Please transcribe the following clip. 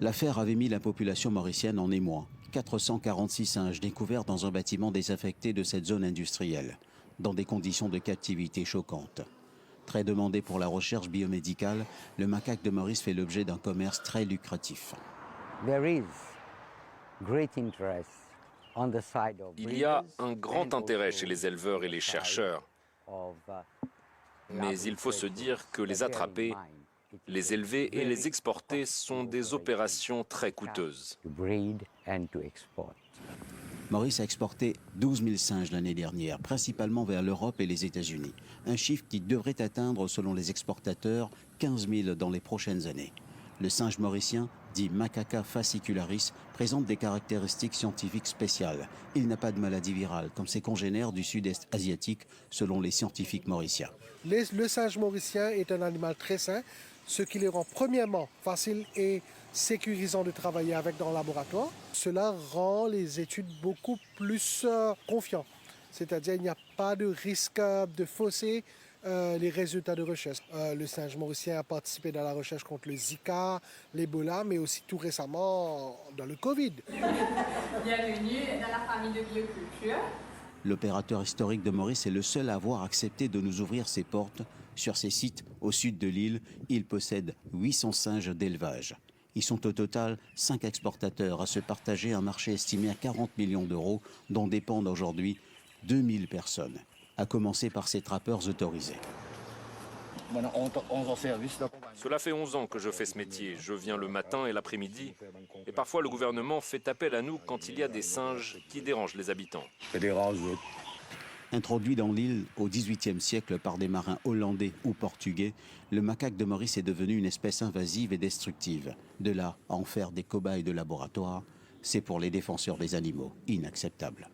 L'affaire avait mis la population mauricienne en émoi. 446 singes découverts dans un bâtiment désaffecté de cette zone industrielle, dans des conditions de captivité choquantes. Très demandé pour la recherche biomédicale, le macaque de Maurice fait l'objet d'un commerce très lucratif. Il y a un grand intérêt chez les éleveurs et les chercheurs, mais il faut se dire que les attraper, les élever et les exporter sont des opérations très coûteuses. Maurice a exporté 12 000 singes l'année dernière, principalement vers l'Europe et les États-Unis. Un chiffre qui devrait atteindre, selon les exportateurs, 15 000 dans les prochaines années. Le singe mauricien, dit Macaca fascicularis, présente des caractéristiques scientifiques spéciales. Il n'a pas de maladie virale, comme ses congénères du sud-est asiatique, selon les scientifiques mauriciens. Le singe mauricien est un animal très sain, ce qui les rend premièrement facile et sécurisant de travailler avec dans le laboratoire. Cela rend les études beaucoup plus confiantes. C'est-à-dire qu'il n'y a pas de risque de fausser les résultats de recherche. Le singe mauricien a participé dans la recherche contre le Zika, l'Ebola, mais aussi tout récemment dans le Covid. Bienvenue dans la famille de bioculture. L'opérateur historique de Maurice est le seul à avoir accepté de nous ouvrir ses portes. Sur ses sites au sud de l'île, il possède 800 singes d'élevage. Ils sont au total 5 exportateurs à se partager un marché estimé à 40 millions d'euros, dont dépendent aujourd'hui 2000 personnes, à commencer par ces trappeurs autorisés. Cela fait 11 ans que je fais ce métier. Je viens le matin et l'après-midi. Et parfois, le gouvernement fait appel à nous quand il y a des singes qui dérangent les habitants. Introduit dans l'île au XVIIIe siècle par des marins hollandais ou portugais, le macaque de Maurice est devenu une espèce invasive et destructive. De là à en faire des cobayes de laboratoire, c'est pour les défenseurs des animaux inacceptable.